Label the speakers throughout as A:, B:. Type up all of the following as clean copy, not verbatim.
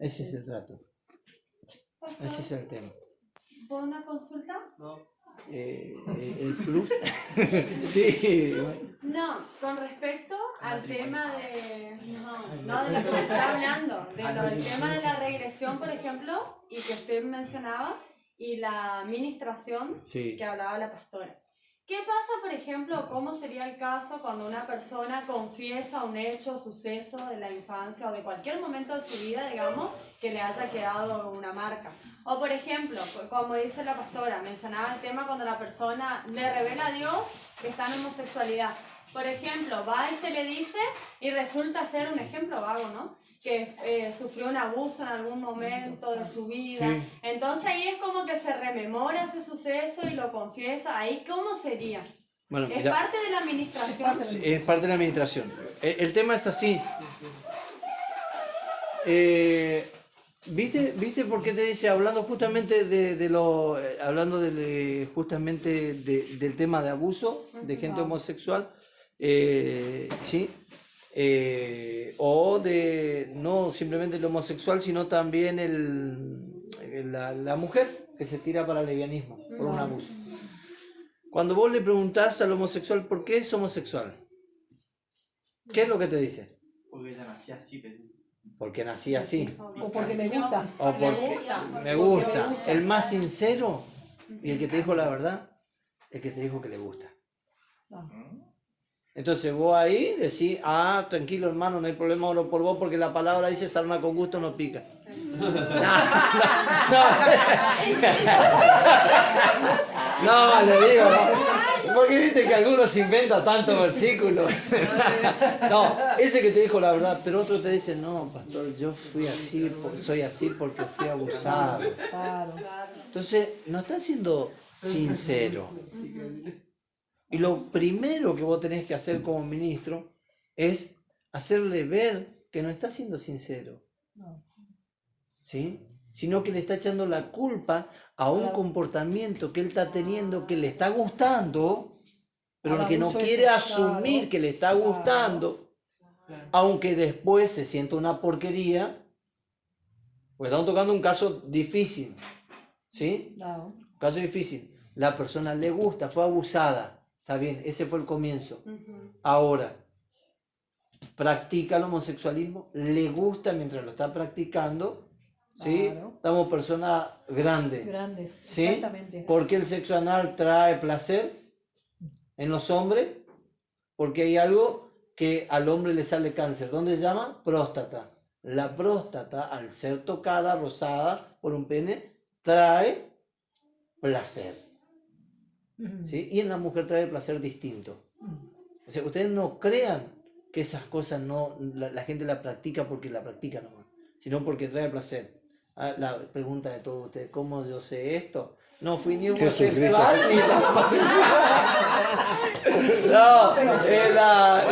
A: Ese es el trato. Ese es el tema.
B: ¿Por una consulta?
C: No.
A: El plus. Sí.
B: No, con respecto al tema de... No de lo que me está hablando, del tema de la regresión, por ejemplo, y que usted mencionaba, y la administración
A: Sí.
B: que hablaba la pastora. ¿Qué pasa, por ejemplo, cómo sería el caso cuando una persona confiesa un hecho, suceso de la infancia o de cualquier momento de su vida, digamos, que le haya quedado una marca? O, por ejemplo, como dice la pastora, mencionaba el tema cuando la persona le revela a Dios que está en homosexualidad. Por ejemplo, va y se le dice y resulta ser un ejemplo vago, ¿no? Que sufrió un abuso en algún momento de su vida.
A: Sí.
B: Entonces ahí es como que se rememora ese suceso y lo confiesa. ¿Ahí cómo sería?
A: Bueno,
B: Es
A: mira,
B: parte de la administración.
A: sí, es parte de la administración. El tema es así. ¿Viste por qué te dice, hablando justamente justamente del tema de abuso de gente homosexual? Sí. O de no simplemente el homosexual, sino también la mujer que se tira para el lesbianismo por un abuso. Cuando vos le preguntás al homosexual por qué es homosexual, ¿qué es lo que te dice?
C: Porque ella nació así, pero...
A: Porque nací así.
D: O porque me gusta.
A: O porque me gusta. El más sincero y el que te dijo la verdad, el que te dijo que le gusta. Entonces vos ahí decís, tranquilo hermano, no hay problema, oro por vos, porque la palabra dice, sarna con gusto no pica. No, le digo, no. Porque viste que algunos inventan tantos versículos. No, ese que te dijo la verdad, pero otro te dice, no, pastor, yo fui así, soy así porque fui abusado.
D: Claro.
A: Entonces, no está siendo sincero. Y lo primero que vos tenés que hacer como ministro es hacerle ver que no está siendo sincero. ¿Sí? Sino que le está echando la culpa a un comportamiento que él está teniendo, que le está gustando, pero que no quiere asumir que le está gustando, aunque después se sienta una porquería, pues estamos tocando un caso difícil, ¿sí? Un caso difícil. La persona le gusta, fue abusada, está bien, ese fue el comienzo. Ahora, practica el homosexualismo, le gusta mientras lo está practicando, ¿sí?
D: Claro.
A: Estamos personas grandes. ¿Sí?
D: Exactamente.
A: ¿Por qué el sexo anal trae placer en los hombres? Porque hay algo que al hombre le sale cáncer. ¿Dónde se llama? Próstata. La próstata, al ser tocada, rozada por un pene, trae placer. ¿Sí? Y en la mujer trae placer distinto. O sea, ustedes no crean que esas cosas la gente la practica porque la practica nomás, sino porque trae placer. La pregunta de todos ustedes, ¿cómo yo sé esto? No fui ni homosexual ni tampoco. No,
E: la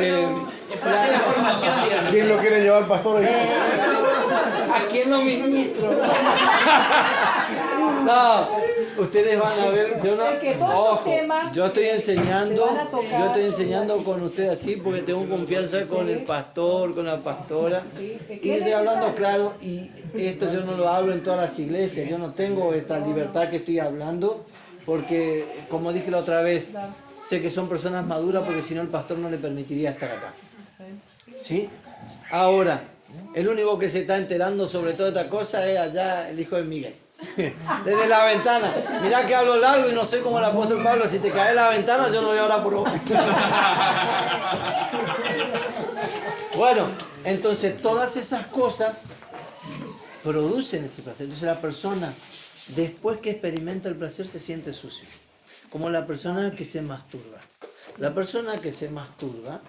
E: formación, digamos.
F: ¿Quién lo quiere llevar pastor?
A: ¿A quién lo ministro? No, ustedes van a ver, yo estoy enseñando con ustedes así porque tengo confianza con el pastor, con la pastora, y estoy hablando claro, y esto yo no lo hablo en todas las iglesias, yo no tengo esta libertad que estoy hablando, porque como dije la otra vez, sé que son personas maduras porque si no el pastor no le permitiría estar acá. ¿Sí? Ahora, el único que se está enterando sobre toda esta cosa es allá el hijo de Miguel. Desde la ventana. Mirá que hablo largo y no sé cómo el apóstol Pablo, si te cae en la ventana yo no voy a orar por vos. Bueno, entonces todas esas cosas producen ese placer. Entonces la persona, después que experimenta el placer, se siente sucio. Como la persona que se masturba. La persona que se masturba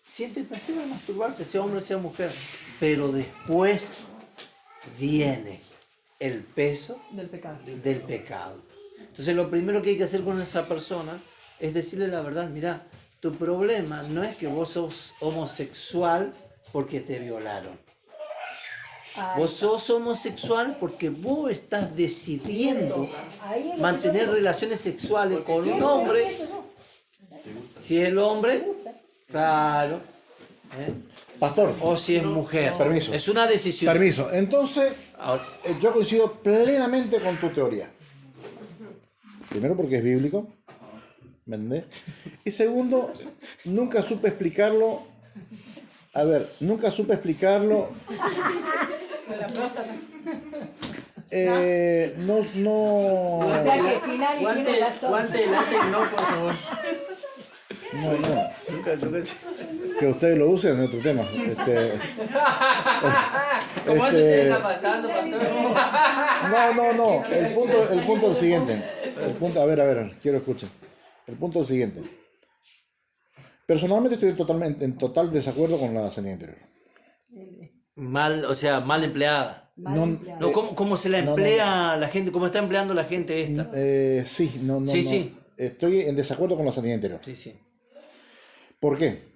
A: siente el placer de masturbarse, sea hombre, sea mujer. Pero después viene el peso del pecado. Entonces lo primero que hay que hacer con esa persona es decirle la verdad. Mira, tu problema no es que vos sos homosexual porque te violaron. Vos sos homosexual porque vos estás decidiendo mantener relaciones sexuales con un hombre. Si es el hombre, claro.
D: Pastor,
A: o si es mujer.
D: Permiso.
A: Es una decisión.
D: permiso. Entonces,
A: Ahora,
D: yo coincido plenamente con tu teoría. Primero porque es bíblico, ¿me entendés? Y segundo, nunca supe explicarlo. A ver, nunca supe explicarlo. No.
E: O sea que si nadie tiene razón.
C: Guante de látex, no, por favor.
D: No. Que ustedes lo usen es otro tema.
C: ¿Cómo se te está pasando, pastor?
D: No. El punto es el siguiente. A ver, quiero escuchar. El punto es el siguiente. Personalmente estoy en total desacuerdo con la sanidad interior.
A: mal, o sea, mal empleada.
E: Mal
D: No,
E: empleado.
A: No, ¿cómo se la emplea la gente? ¿Cómo está empleando la gente esta?
D: Sí, no.
A: Sí.
D: Estoy en desacuerdo con la sanidad interior.
A: Sí.
D: ¿Por qué?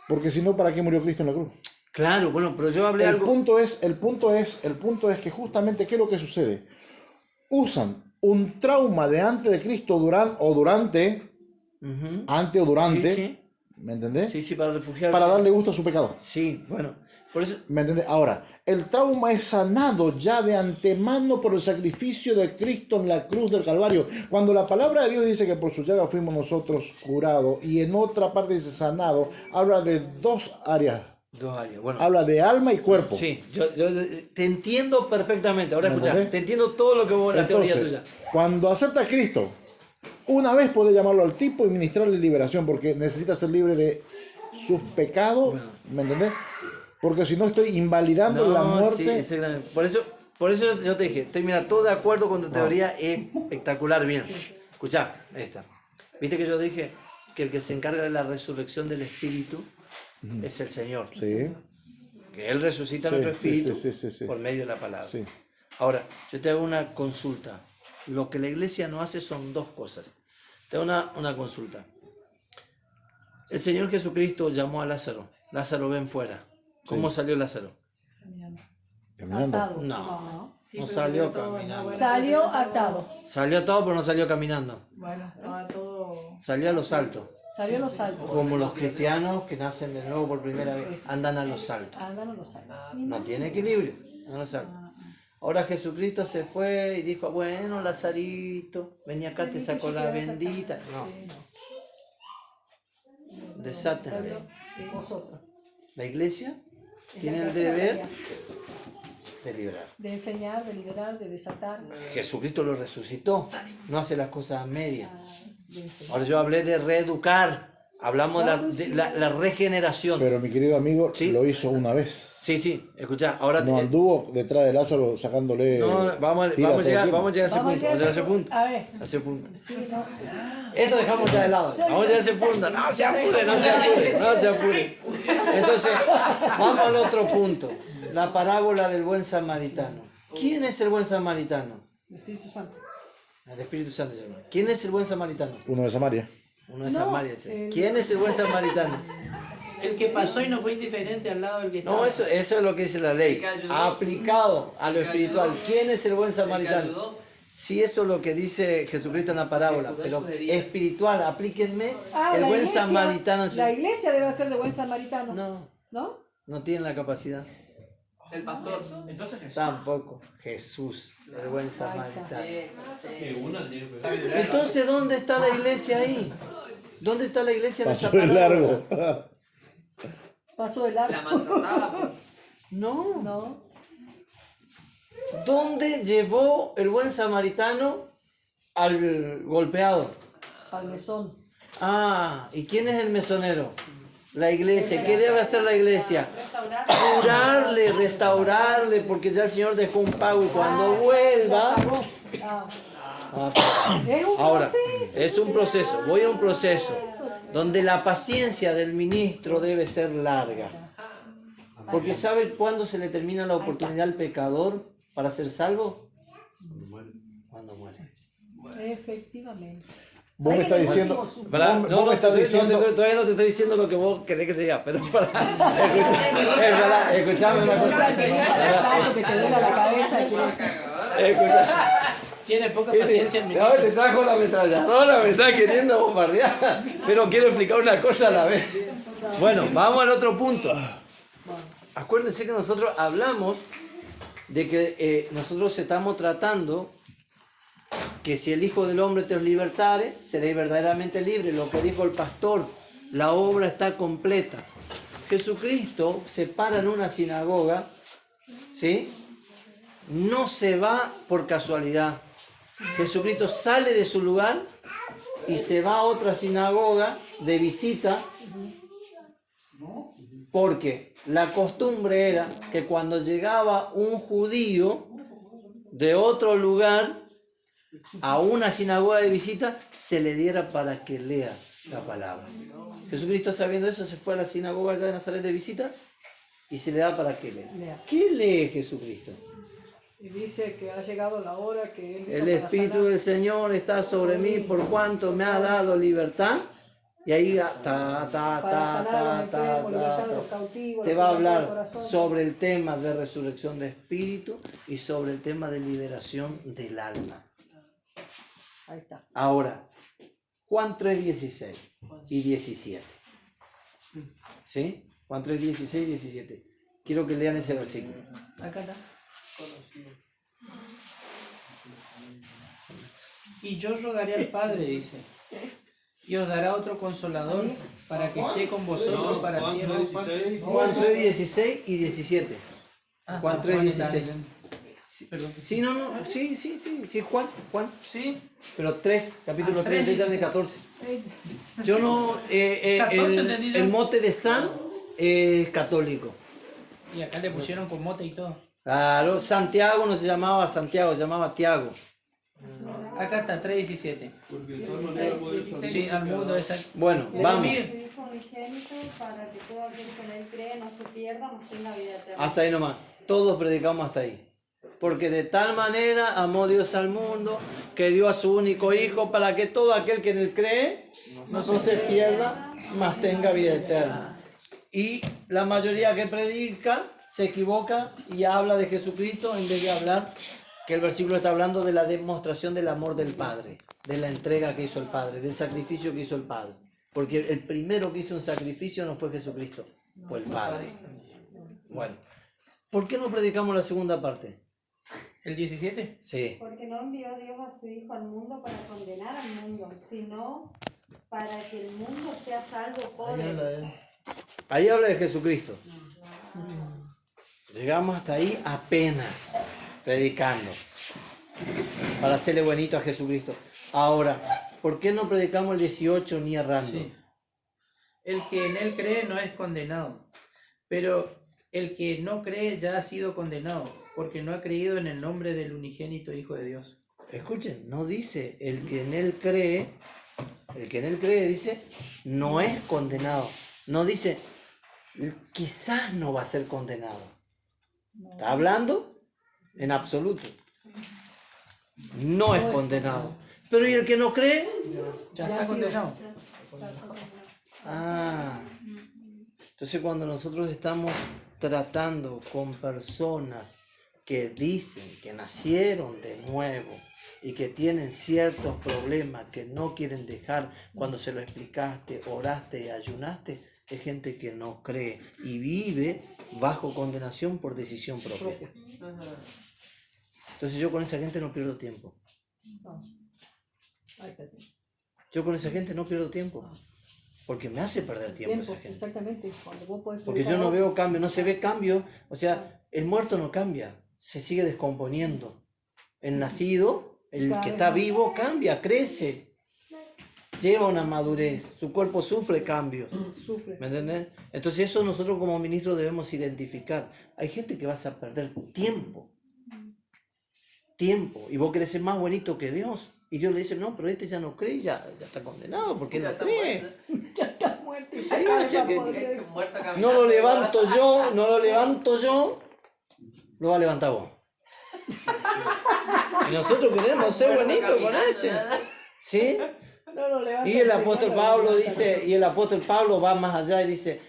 D: Porque si no, ¿para qué murió Cristo en la cruz?
A: Claro, bueno, pero yo hablé
D: El
A: algo.
D: punto es que justamente, ¿qué es lo que sucede? Usan un trauma de antes de Cristo durante, antes o durante,
A: Sí.
D: ¿me entendés?
A: Sí, para refugiarse.
D: Para darle gusto a su pecado.
A: Sí, bueno, por eso.
D: ¿Me entendés? Ahora, el trauma es sanado ya de antemano por el sacrificio de Cristo en la cruz del Calvario. Cuando la palabra de Dios dice que por su llaga fuimos nosotros curados, y en otra parte dice sanado, habla de dos áreas.
A: 2 años, bueno.
D: Habla de alma y cuerpo.
A: Sí, yo te entiendo perfectamente. Ahora
D: ¿Me
A: escucha,
D: entendés?
A: te entiendo todo lo que vos, la teoría
D: Entonces,
A: tuya.
D: cuando acepta a Cristo, una vez puede llamarlo al tipo y ministrarle liberación, porque necesita ser libre de sus pecados, ¿me entendés? Porque si no estoy invalidando la
A: Sí,
D: muerte.
A: exactamente. Por eso yo te dije, estoy mira, todo de acuerdo con tu teoría, es espectacular, bien. Escuchá, esta. Viste que yo dije que el que se encarga de la resurrección del espíritu es el Señor.
D: Sí,
A: Que Él resucita
D: Sí,
A: nuestro
D: sí,
A: espíritu
D: sí.
A: por medio de la palabra.
D: sí.
A: Ahora, yo te hago una consulta. Lo que la iglesia no hace son 2 cosas. Te hago una consulta. El Señor Jesucristo llamó a Lázaro. Lázaro, ven fuera. ¿Cómo salió Lázaro?
D: Caminando.
E: Atado.
A: No,
B: Sí,
A: no
B: pero
A: salió
B: sobre todo,
A: caminando.
B: bueno,
E: Salió atado.
A: Salió atado, pero no salió caminando.
B: Bueno, estaba todo.
A: Salió a los saltos.
E: Salió a los saltos.
A: Como los cristianos que nacen de nuevo por primera vez. Andan a los saltos.
E: Andan a los saltos.
A: No tiene equilibrio. No lo sabe. Ahora Jesucristo se fue y dijo, bueno, Lazarito, vení acá, te sacó la bendita. No. Desátenle.
E: Vosotros.
A: La iglesia tiene el
E: tercera
A: deber
E: tarea.
A: de liberar.
E: De enseñar, de liberar, de desatar.
A: Jesucristo lo resucitó. No hace las cosas a medias.
E: De enseñar.
A: Ahora yo hablé de reeducar. Hablamos de la regeneración.
D: Pero mi querido amigo
A: Sí.
D: lo hizo una vez.
A: Sí, escuchá, ahora
D: No anduvo detrás de Lázaro sacándole.
A: no, vamos
D: tira
A: a
D: todo el
A: llegar
D: tiempo.
A: a ese
E: Vamos a
A: punto.
E: llegar
A: Vamos a ese punto.
E: A ver.
A: A ese punto.
E: Sí, no.
A: Esto dejamos ya de lado. Vamos a llegar a ese punto. No se apure. Entonces, vamos al otro punto. La parábola del buen samaritano. ¿Quién es el buen samaritano?
E: El Espíritu Santo.
A: El Espíritu Santo se llama. ¿Quién es el buen samaritano?
D: Uno de Samaria.
A: Uno de
E: No,
A: Samaria. Dice. ¿Quién es el buen samaritano?
C: El que pasó y no fue indiferente al lado del que estaba.
A: No, eso es lo que dice la ley. Aplicado a lo espiritual. ¿Quién es el buen samaritano? Si eso es lo que dice Jesucristo en la parábola, pero espiritual, aplíquenme el
E: la
A: buen
E: iglesia,
A: samaritano.
E: La iglesia debe ser de buen samaritano.
A: No,
E: ¿No?
A: no tienen la capacidad.
C: El pastor. Entonces Jesús.
A: Tampoco. Jesús, el buen samaritano.
C: Sabiduría.
A: Entonces, ¿dónde está la iglesia ahí? ¿Dónde está la iglesia en esa
D: Pasó de
A: parábola?
D: largo.
E: Pasó de largo.
C: La maltratada.
A: No.
E: No.
A: ¿Dónde llevó el buen samaritano al golpeado?
E: Al mesón.
A: Ah, ¿y quién es el mesonero? La iglesia. ¿Qué debe hacer la iglesia? Curarle, restaurarle, porque ya el Señor dejó un pago y cuando vuelva...
E: Ah,
A: Ah,
E: es un
A: ahora,
E: proceso.
A: es un proceso, voy a un proceso donde la paciencia del ministro debe ser larga. Porque ¿sabe cuándo se le termina la oportunidad al pecador para ser salvo? Cuando muere.
E: Efectivamente.
D: Vos me estás diciendo.
A: No,
D: me estás diciendo.
A: todavía no te estoy diciendo lo que vos querés que te diga, pero para. Es verdad, escuchame una
E: O sea,
A: cosa.
E: que no para allá, que te duela la cabeza, quiere decir.
A: Escucha,
C: Tiene poca paciencia el
A: No,
C: ministro.
A: te trajo la ametralladora, me está queriendo bombardear. Pero quiero explicar una cosa a la vez. Bueno, vamos al otro punto. Acuérdense que nosotros hablamos de que nosotros estamos tratando que si el Hijo del Hombre te os libertare, seréis verdaderamente libres. Lo que dijo el pastor, la obra está completa. Jesucristo se para en una sinagoga, ¿sí? No se va por casualidad. Jesucristo sale de su lugar y se va a otra sinagoga de visita, porque la costumbre era que cuando llegaba un judío de otro lugar a una sinagoga de visita, se le diera para que lea la palabra. Jesucristo, sabiendo eso, se fue a la sinagoga allá de Nazaret de visita y se le da para que lea.
E: Lea.
A: ¿Qué lee Jesucristo?
E: Y dice que ha llegado la hora que él vino
A: El
E: para
A: Espíritu
E: sanar.
A: del Señor está sobre mí por cuanto me ha dado libertad. Y ahí
E: Para sanar a los enfermos, libertar a los cautivos,
A: te
E: los
A: va a
E: quebrantados de
A: hablar
E: corazón.
A: sobre el tema de resurrección de espíritu y sobre el tema de liberación del alma.
E: Ahí está.
A: Ahora, Juan 3:16 y 17. ¿Sí? Juan 3:16 y 17. Quiero que lean ese versículo.
C: Acá está. Y yo rogaré al Padre, dice, y os dará otro consolador para que esté con vosotros para siempre.
A: Juan 3:16 y 17.
C: Ah,
A: Juan
C: sí,
A: 3:16.
C: Perdón.
A: Sí, no, sí, Juan.
C: Sí,
A: Pero 3, capítulo 3,
C: 3,
A: de 14. Yo no,
C: 14 entendí yo.
A: el mote de San es católico.
C: y acá le pusieron con mote y todo.
A: Claro, Santiago no se llamaba Santiago, se llamaba Tiago.
C: Acá está 3:17. Sí, al mundo exacto.
A: Bueno, vamos.
B: Su Hijo unigénito, para que todo aquel que en él cree no se pierda, mas tenga vida eterna.
A: Hasta ahí nomás. Todos predicamos hasta ahí. Porque de tal manera amó Dios al mundo que dio a su único Hijo para que todo aquel que en él cree no se pierda, mas tenga vida eterna. Y la mayoría que predica se equivoca y habla de Jesucristo en vez de hablar que el versículo está hablando de la demostración del amor del Padre, de la entrega que hizo el Padre, del sacrificio que hizo el Padre. Porque el primero que hizo un sacrificio no fue Jesucristo, fue el Padre. Bueno, ¿por qué no predicamos la segunda parte?
C: ¿El 17?
A: Sí.
B: Porque no envió Dios a su Hijo al mundo para condenar al mundo, sino para que el mundo sea salvo por él.
A: Ahí habla de Jesucristo. Llegamos hasta ahí apenas predicando para hacerle buenito a Jesucristo. Ahora, ¿por qué no predicamos el 18 ni errando?
C: Sí. El que en él cree no es condenado, pero el que no cree ya ha sido condenado, porque no ha creído en el nombre del unigénito Hijo de Dios.
A: Escuchen, no dice el que en él cree dice no es condenado. No dice quizás no va a ser condenado. Está hablando en absoluto. No es condenado. Pero ¿y el que no cree?
C: Ya está condenado.
A: Ah, entonces cuando nosotros estamos tratando con personas que dicen que nacieron de nuevo y que tienen ciertos problemas que no quieren dejar cuando se lo explicaste, oraste y ayunaste, es gente que no cree y vive bajo condenación por decisión propia. Entonces yo con esa gente no pierdo tiempo.
E: Ahí está.
A: Yo con esa gente no pierdo tiempo. Porque me hace perder tiempo
E: Tiempo,
A: esa gente.
E: exactamente. Cuando vos podés
A: Porque yo
E: predicar
A: no
E: algo,
A: veo cambio, no se ve cambio. O sea, el muerto no cambia, se sigue descomponiendo. El nacido, el
E: Cada
A: que
E: vez
A: está
E: más.
A: vivo, cambia, crece. Lleva una madurez, su cuerpo sufre cambios.
E: sufre.
A: ¿Me entendés? Entonces eso nosotros como ministros debemos identificar. Hay gente que vas a perder tiempo. Tiempo. Y vos querés ser más bonito que Dios. Y Dios le dice, no, pero este ya no cree, ya está condenado, porque él no cree.
E: Ya está muerto y
A: Sí,
E: se cae
A: o sea
E: para
A: que-
E: poder-
A: No lo levanto yo, lo va a levantar vos. Y nosotros queremos ser bonitos con ese. ¿Sí?
E: No lo levanta
A: Y el
E: se
A: apóstol
E: cae,
A: Pablo
E: lo
A: dice, y el apóstol Pablo va más allá y dice,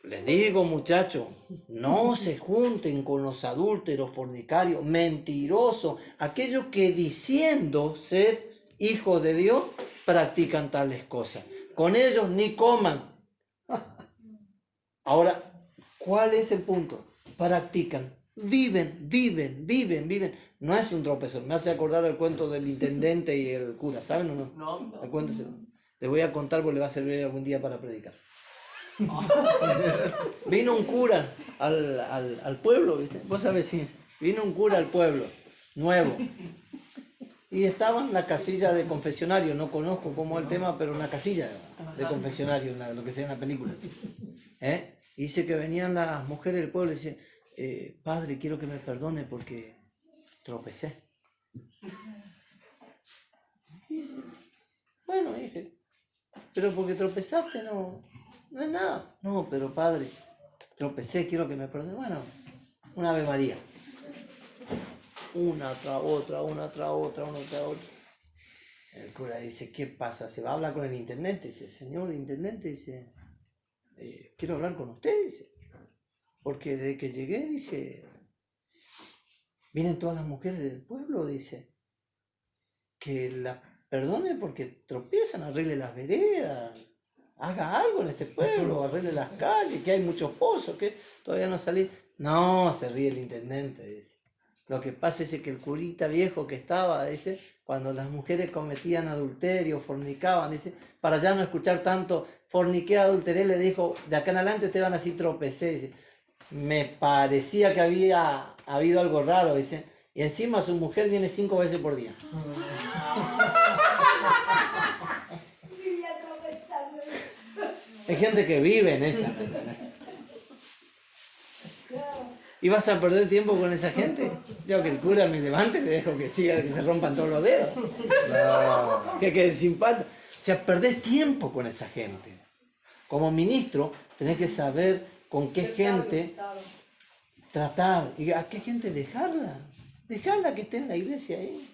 A: les digo, muchachos, no se junten con los adúlteros, fornicarios, mentirosos, aquellos que diciendo ser hijos de Dios practican tales cosas. Con ellos ni coman. Ahora, ¿cuál es el punto? Practican, viven. No es un tropezón. Me hace acordar el cuento del intendente y el cura, ¿saben o no?
C: No.
A: El cuento les voy a contar porque le va a servir algún día para predicar. Vino un cura al pueblo, ¿viste? Vos sabés, sí. Vino un cura al pueblo, nuevo. Y estaba en la casilla de confesionario, no conozco cómo es el tema, pero una casilla de confesionario, lo que sea en la película. Y dice que venían las mujeres del pueblo y dicen, padre, quiero que me perdone porque tropecé. Y dice, bueno, dije, pero porque tropezaste no es nada. No, pero padre, tropecé, quiero que me perdone. Bueno, una Ave María. Una tras otra. El cura dice, ¿qué pasa? Se va a hablar con el intendente. Dice, señor intendente, dice, quiero hablar con usted, dice. Porque desde que llegué, dice, vienen todas las mujeres del pueblo, dice, que la perdone porque tropiezan, arregle las veredas, haga algo en este pueblo, arregle las calles, que hay muchos pozos, que todavía no salí. No, se ríe el intendente, dice. Lo que pasa es que el curita viejo que estaba, dice, cuando las mujeres cometían adulterio, fornicaban, dice, para ya no escuchar tanto, forniqué, adulteré, le dijo, de acá en adelante ustedes van así tropecé, dice. Me parecía que había habido algo raro, dice, y encima su mujer viene 5 veces por día. Hay gente que vive en esa. ¿Y vas a perder tiempo con esa gente? Yo que el cura me levante, le dejo que siga, que se rompan todos los dedos. No. Que simpático. O sea, perdés tiempo con esa gente. Como ministro, tenés que saber con qué gente tratar y a qué gente dejarla. Dejarla que esté en la iglesia ahí.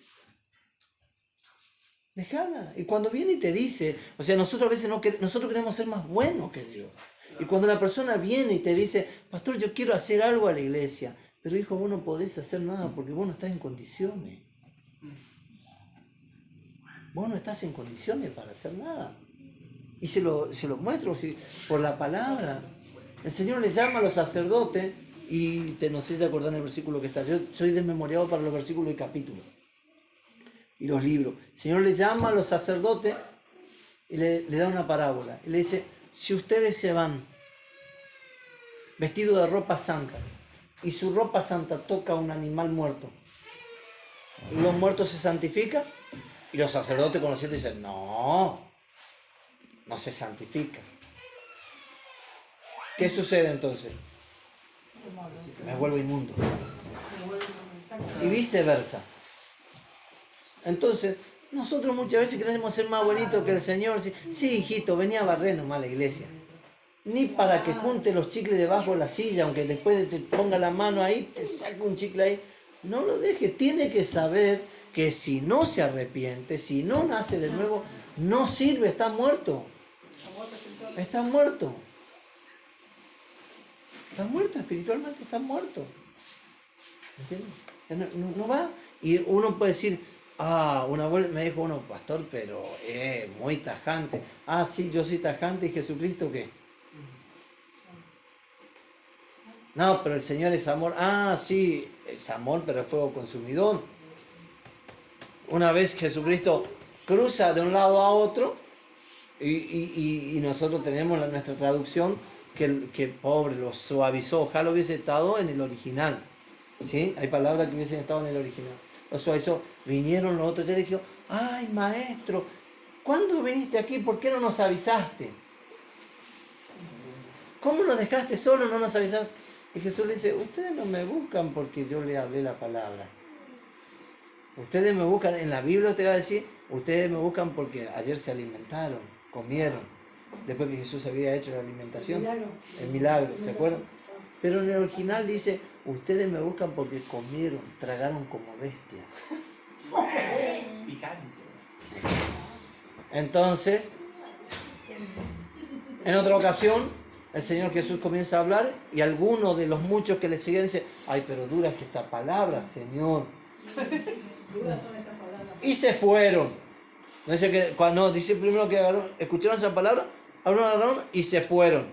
A: Dejarla. Y cuando viene y te dice, o sea, nosotros a veces nosotros queremos ser más buenos que Dios. Y cuando la persona viene y te dice, pastor, yo quiero hacer algo a la iglesia, pero hijo, vos no podés hacer nada porque vos no estás en condiciones. Vos no estás en condiciones para hacer nada. Y se lo muestro por la palabra. El Señor le llama a los sacerdotes y no sé si te acordás en el versículo que está. Yo soy desmemoriado para los versículos y capítulos y los libros. El Señor le llama a los sacerdotes y le da una parábola. Y le dice, si ustedes se van vestidos de ropa santa y su ropa santa toca a un animal muerto, ¿los muertos se santifican? Y los sacerdotes conociendo dicen, no se santifica. ¿Qué sucede entonces? Me vuelvo inmundo. Y viceversa. Entonces, nosotros muchas veces queremos ser más bonitos que el Señor. Sí, hijito, venía a barrer nomás a la iglesia. Ni para que junte los chicles debajo de la silla, aunque después te ponga la mano ahí, te saque un chicle ahí. No lo deje. Tiene que saber que si no se arrepiente, si no nace de nuevo, no sirve, está muerto. Está muerto. Está muerto, espiritualmente está muerto. ¿Entiendes? No va. Y uno puede decir, una abuela me dijo uno, pastor, pero muy tajante. Sí, yo soy tajante, ¿y Jesucristo qué? No, pero el Señor es amor. Sí, es amor, pero es fuego consumidor. Una vez Jesucristo cruza de un lado a otro y nosotros tenemos nuestra traducción que pobre lo suavizó. Ojalá hubiese estado en el original. ¿Sí? Hay palabras que hubiesen estado en el original. Lo suavizó. Vinieron los otros y le dijeron, ay maestro, ¿cuándo viniste aquí? ¿Por qué no nos avisaste? ¿Cómo nos dejaste solo? No nos avisaste. Y Jesús le dice, ustedes no me buscan porque yo le hablé la palabra. Ustedes me buscan, en la Biblia te va a decir, ustedes me buscan porque ayer se alimentaron, comieron, después que Jesús había hecho la alimentación, el milagro, ¿se acuerdan? Pero en el original dice, ustedes me buscan porque comieron, tragaron como bestias. Entonces, en otra ocasión, el Señor Jesús comienza a hablar y algunos de los muchos que le seguían dicen, ay, pero dura es esta palabra, Señor. Y se fueron. No dice que, cuando dice primero que escucharon esa palabra, hablaron y se fueron.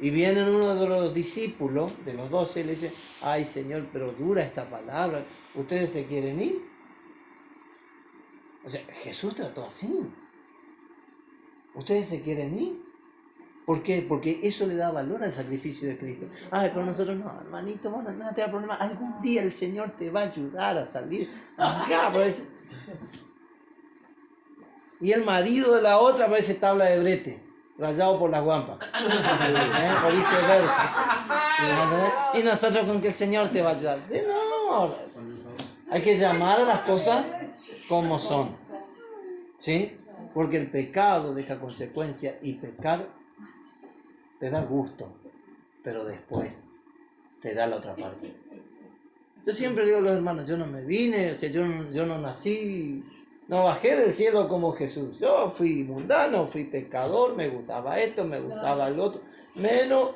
A: Y viene uno de los discípulos, de los 12, y le dice, ay, Señor, pero dura esta palabra, ¿ustedes se quieren ir? O sea, Jesús trató así. ¿Ustedes se quieren ir? ¿Por qué? Porque eso le da valor al sacrificio de Cristo. Ay, pero nosotros no, hermanito, vos no te da problema. Algún día el Señor te va a ayudar a salir. Acá, parece. Y el marido de la otra parece tabla de brete, rayado por las guampas. O viceversa. Y nosotros con que el Señor te va a ayudar. No, hay que llamar a las cosas como son. ¿Sí? Porque el pecado deja consecuencias y pecar te da gusto, pero después te da la otra parte. Yo siempre digo a los hermanos, yo no me vine, o sea, yo no nací, no bajé del cielo como Jesús. Yo fui mundano, fui pecador, me gustaba esto, me gustaba el otro, menos,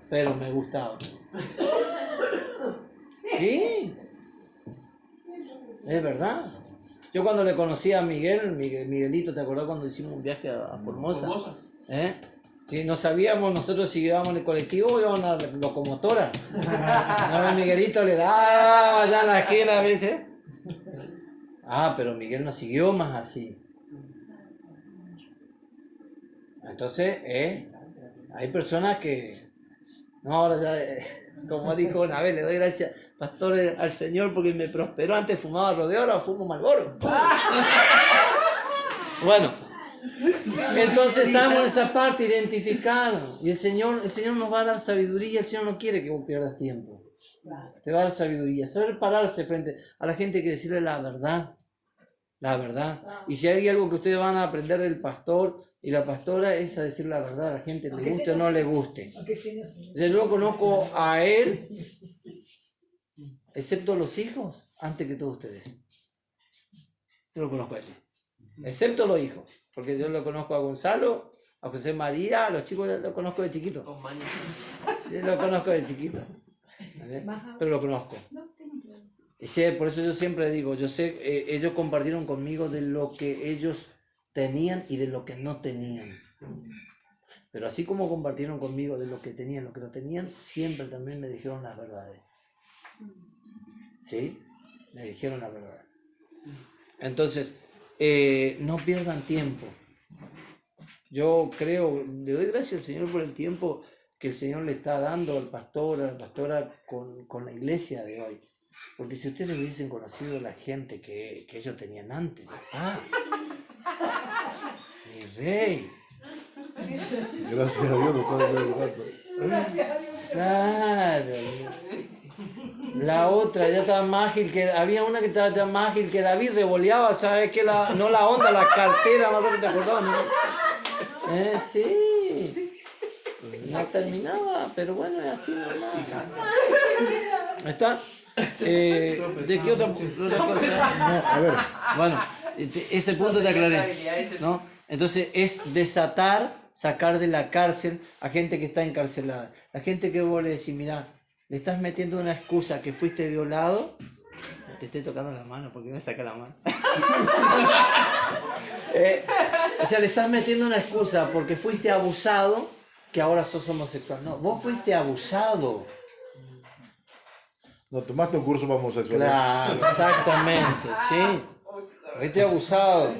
A: pero me gustaba. Sí, es verdad. Yo cuando le conocí a Miguelito, ¿te acordás cuando hicimos un viaje a Formosa? Sí, no sabíamos nosotros si íbamos en el colectivo o íbamos a la locomotora. No, Miguelito le daba allá en la esquina, ¿viste? Ah, pero Miguel no siguió más así. Entonces, hay personas que... No, ahora ya, como dijo una vez, le doy gracias, pastor, al Señor porque me prosperó. Antes fumaba rodeo, ahora fumo Marlboro. Bueno, entonces estamos en esa parte identificados. Y el Señor nos va a dar sabiduría. El Señor no quiere que vos pierdas tiempo. Te va a dar sabiduría. Saber pararse frente a la gente, que decirle la verdad. La verdad. Y si hay algo que ustedes van a aprender del pastor y la pastora, es a decir la verdad a la gente, le guste o no le guste. Yo lo conozco a él, excepto los hijos, antes que todos ustedes. Yo lo conozco a él. Excepto los hijos. Porque yo lo conozco a Gonzalo, a José María, a los chicos lo conozco de chiquito. Yo lo conozco de chiquito. ¿Vale? Pero lo conozco. Y sí, por eso yo siempre digo, yo sé, ellos compartieron conmigo de lo que ellos tenían y de lo que no tenían. Pero así como compartieron conmigo de lo que tenían y lo que no tenían, siempre también me dijeron las verdades. ¿Sí? Me dijeron la verdad. Entonces, no pierdan tiempo. Yo creo, le doy gracias al Señor por el tiempo que el Señor le está dando al pastor, a la pastora con la iglesia de hoy. Porque si ustedes hubiesen conocido la gente que ellos tenían antes, mi rey.
D: Gracias a Dios, doctor. Gracias a Dios.
A: Claro. La otra ya estaba más ágil que... Había una que estaba más ágil que David, revoleaba, ¿sabes qué? No la onda, la cartera, más que te acordabas, ¿no? Sí. No terminaba, pero bueno, es así nomás. ¿Está? ¿De qué otra cosa?
D: No, a ver.
A: Bueno, ese punto te aclaré, ¿no? Entonces es desatar, sacar de la cárcel a gente que está encarcelada. La gente que vos le decís, mirá, le estás metiendo una excusa que fuiste violado. Te estoy tocando la mano, ¿por qué me saca la mano? O sea, le estás metiendo una excusa porque fuiste abusado, que ahora sos homosexual. No, vos fuiste abusado.
D: No, tomaste un curso para homosexualidad.
A: Claro, exactamente, sí. Fuiste abusado.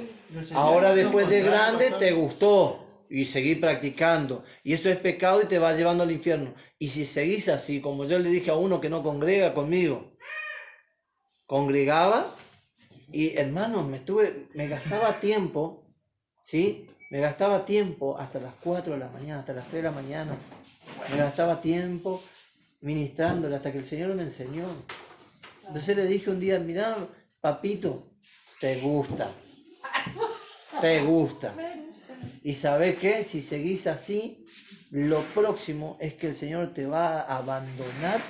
A: Ahora después de grande te gustó y seguís practicando. Y eso es pecado y te va llevando al infierno. Y si seguís así, como yo le dije a uno que no congrega conmigo, congregaba y hermano, me gastaba tiempo, ¿sí? Me gastaba tiempo hasta las 4 de la mañana, hasta las 3 de la mañana. Me gastaba tiempo ministrándole hasta que el Señor me enseñó. Entonces le dije un día, mirá, papito, te gusta. Y ¿sabés qué? Si seguís así, lo próximo es que el Señor te va a abandonar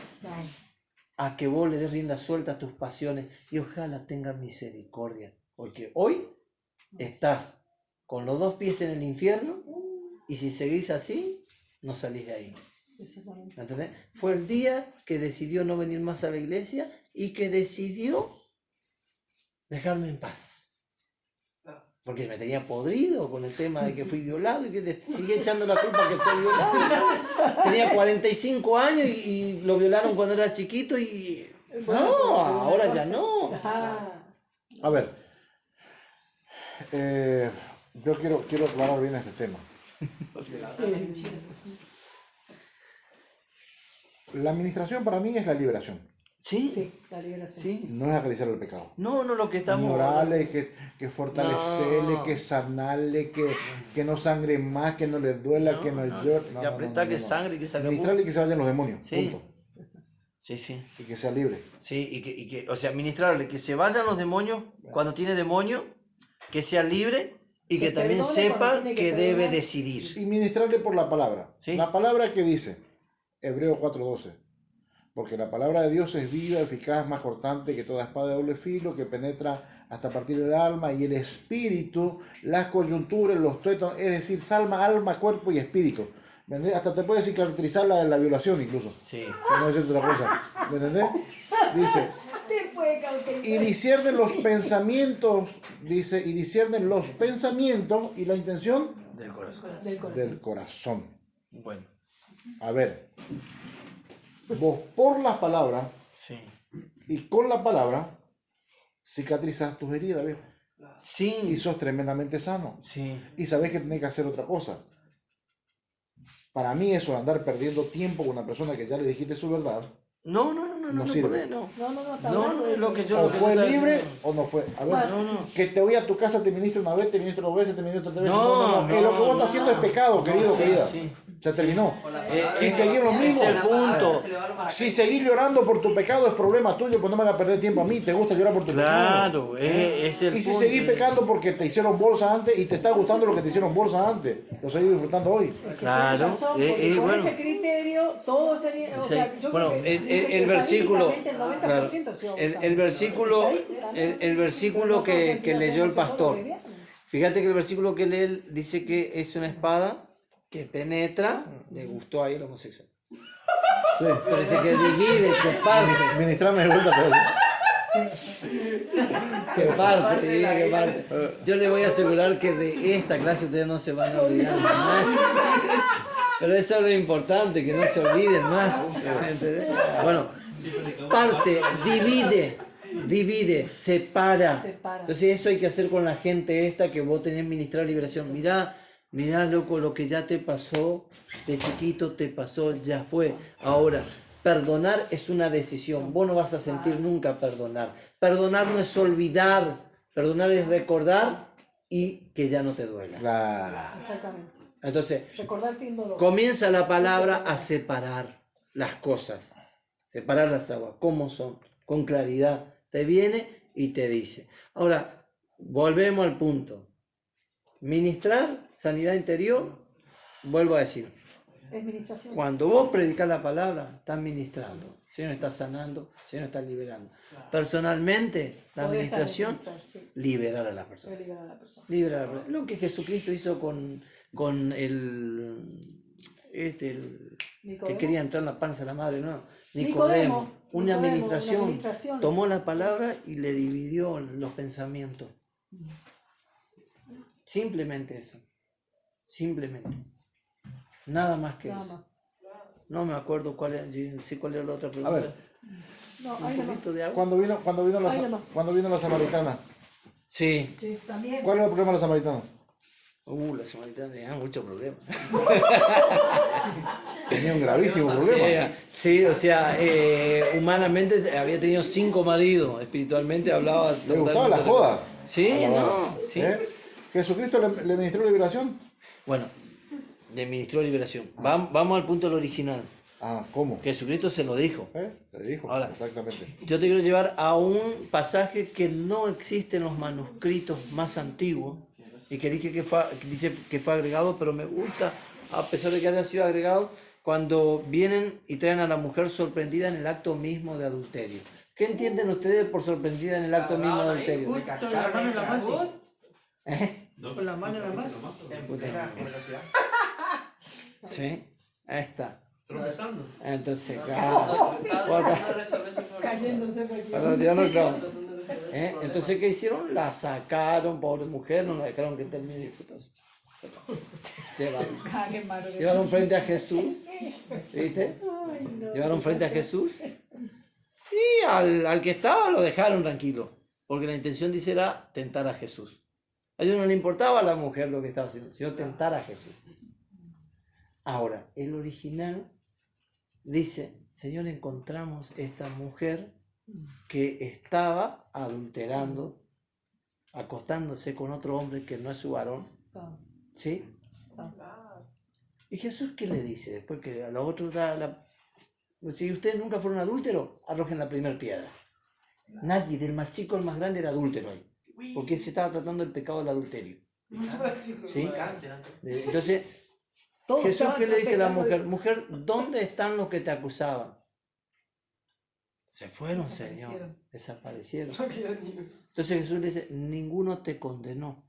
A: a que vos le des rienda suelta a tus pasiones y ojalá tengas misericordia. Porque hoy estás con los 2 pies en el infierno y si seguís así, no salís de ahí.
E: Exactamente.
A: ¿Entendés? Fue el día que decidió no venir más a la iglesia y que decidió dejarme en paz. Porque me tenía podrido con el tema de que fui violado y que le sigue echando la culpa que fue violado. Tenía 45 años y lo violaron cuando era chiquito y... No, ahora ya no.
E: Ah,
D: A ver, yo quiero aclarar bien este tema. La administración para mí es la liberación,
A: Sí,
E: sí, la liberación.
A: sí.
D: no es acariciar el pecado.
A: No, lo que
D: Ni
A: estamos...
D: orarle, que fortalecerle,
A: No.
D: que sanarle, que no sangre más, que no le duela, que no llore. No,
A: que apretar que sangre y que salga...
D: Ministrarle y que se vayan los demonios.
A: Sí.
D: Punto.
A: Sí, sí.
D: Y que sea libre.
A: Sí, y que, o sea, ministrarle que se vayan los demonios cuando tiene demonio, que sea libre y que
E: Que
A: también
E: perdone
A: sepa
E: cuando tiene
A: que
E: que
A: debe
E: perdonar.
A: decidir.
D: Y ministrarle por la palabra.
A: Sí.
D: La palabra que dice, Hebreos 4:12. Porque la palabra de Dios es viva, eficaz, más cortante que toda espada de doble filo, que penetra hasta partir el alma y el espíritu, las coyunturas, los tuétanos, es decir, alma, cuerpo y espíritu. ¿Me entendés? Hasta te puede cicatrizar la violación incluso.
A: Sí.
D: Por no decirte otra cosa. ¿Me entendés? Dice,
E: Te puede cauterizar.
D: y disciernen los pensamientos, dice, y disciernen los pensamientos y la intención
A: Del corazón.
E: Del corazón.
D: del corazón.
A: Bueno,
D: A ver, vos por las palabras
A: sí.
D: y con la palabra cicatrizas tus heridas, viejo. Y
A: Sí.
D: sos tremendamente sano.
A: Sí.
D: Y sabés que tenés que hacer otra cosa. Para mí eso de andar perdiendo tiempo con una persona que ya le dijiste su verdad,
A: No
D: No sirve.
A: podés, no.
E: No, está
A: No,
E: hablando
A: no
E: de
A: es lo
E: eso.
A: que yo...
D: o fue libre o no fue. A ver,
E: Bueno,
D: que te voy a tu casa, te ministro una vez, te ministro dos veces, te ministro tres veces.
A: No,
D: Que lo que vos estás haciendo es pecado, querido, querida.
A: sí.
D: Se terminó. Si
A: es-
D: seguís lo mismo,
A: Es el punto.
D: si seguís llorando por tu pecado es problema tuyo, pues no me hagas perder tiempo a mí, te gusta llorar por tu pecado.
A: Claro, es el
D: Y si
A: punto.
D: seguís pecando porque te hicieron bolsa antes y te está gustando lo que te hicieron bolsa antes, lo seguís disfrutando hoy.
A: Claro,
E: Tienes razón, porque con
A: bueno.
E: ese criterio todo sería, o
A: Sí.
E: sea, yo
A: Bueno,
E: creo que
A: el versículo,
E: estadísticamente el 90%
A: claro,
E: se va a usar.
A: el versículo, el versículo que leyó el pastor. Fíjate que el versículo que lee él dice que es una espada que penetra, le gustó ahí el homosexual.
D: Sí.
A: Pero dice que divide, que parte,
D: Ministrame de vuelta todo eso.
A: divide, que parte. Yo le voy a asegurar que de esta clase ustedes no se van a olvidar más. Pero eso es lo importante, que no se olviden más. ¿Entendés? Bueno, parte, divide, separa. Entonces eso hay que hacer con la gente esta que vos tenés ministrar liberación. Mirá, loco, lo que ya te pasó, de chiquito te pasó, ya fue. Ahora, perdonar es una decisión. Vos no vas a sentir nunca perdonar. Perdonar no es olvidar, perdonar es recordar y que ya no te duela.
D: Claro.
E: Exactamente.
A: Entonces,
E: Recordar sin dolor.
A: comienza la palabra a separar las cosas, separar las aguas, cómo son, con claridad. Te viene y te dice. Ahora, volvemos al punto. Ministrar sanidad interior, vuelvo a decir,
E: Administración.
A: cuando vos predicas la palabra, estás ministrando. El Señor está sanando, el Señor está liberando. Personalmente, la
E: Poder estar
A: administración,
E: administrar, sí.
A: liberar a la persona.
E: Puede liberar a la persona.
A: Liberar a la persona. Lo que Jesucristo hizo con el que
E: Nicodemo.
A: quería entrar en la panza de la madre, no.
E: Nicodemo,
A: Una
E: una
A: administración.
E: administración.
A: Tomó la palabra y le dividió los pensamientos. Simplemente eso. Simplemente. Nada más que
E: Nada
A: eso.
E: más.
A: No me acuerdo cuál era, sí, cuál era la otra
D: A
A: pregunta.
D: ver,
E: No,
A: Un
E: ahí nomás.
A: poquito de agua.
D: cuando
E: Ahí nomás.
D: vino la samaritana,
A: Sí.
E: Sí, también.
D: ¿cuál era el problema de la samaritana?
A: La samaritana tenía muchos problemas.
D: Tenía un gravísimo problema.
A: Sí, o sea, humanamente había tenido 5 maridos, espiritualmente hablaba...
D: ¿Le gustaba la joda?
A: Sí,
D: Ah,
A: no, sí.
D: ¿Jesucristo le ministró liberación?
A: Bueno, le ministró liberación. Vamos al punto del original.
D: Ah, ¿cómo?
A: Jesucristo se lo dijo.
D: Le dijo,
A: Ahora.
D: exactamente.
A: Yo te quiero llevar a un pasaje que no existe en los manuscritos más antiguos y que dice que fue agregado, pero me gusta, a pesar de que haya sido agregado, cuando vienen y traen a la mujer sorprendida en el acto mismo de adulterio. ¿Qué entienden ustedes por sorprendida en el acto mismo de adulterio?
C: Justo la mano en la masa.
A: ¿Eh?
C: Con la mano en la masa.
A: Sí. Ahí está.
F: Tropezando.
A: Entonces, claro.
E: Cayéndose porque...
A: Para tirarlo el clavo. Entonces, ¿qué hicieron? La sacaron, pobre mujer, no la dejaron que termine disfrutando. Llevaron.
E: Ah, qué malo que
A: Llevaron frente a Jesús, ¿viste? Llevaron frente a Jesús y al que estaba lo dejaron tranquilo, porque la intención, dice, era tentar a Jesús. A ellos no le importaba a la mujer lo que estaba haciendo, sino tentar a Jesús. Ahora, el original dice, Señor, encontramos esta mujer que estaba adulterando, acostándose con otro hombre que no es su varón, ¿sí? ¿Y Jesús qué le dice? Después que a los otros si ustedes nunca fueron adúlteros, arrojen la primera piedra. Nadie, del más chico al más grande, era adúltero ahí. Porque él se estaba tratando del pecado del adulterio. ¿Sí? Entonces,
E: Todos
A: Jesús
E: estaban
A: qué le dice a la
E: tropezando.
A: mujer, ¿dónde están los que te acusaban? Se fueron, Señor. Desaparecieron. Entonces Jesús le dice, ninguno te condenó.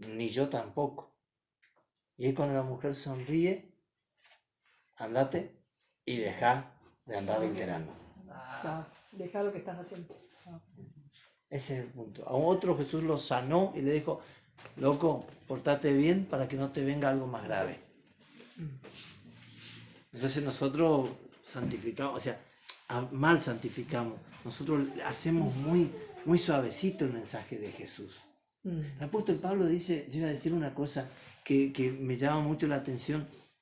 A: Ni yo tampoco. Y ahí cuando la mujer sonríe, andate y deja de andar adulterando.
E: Deja lo que estás haciendo.
A: Ese es el punto. A otro Jesús lo sanó y le dijo, loco, portate bien para que no te venga algo más grave. Entonces nosotros santificamos, o sea, mal santificamos. Nosotros hacemos muy, muy suavecito el mensaje de Jesús. El apóstol Pablo dice, yo iba a decir una cosa que me llama mucho la atención.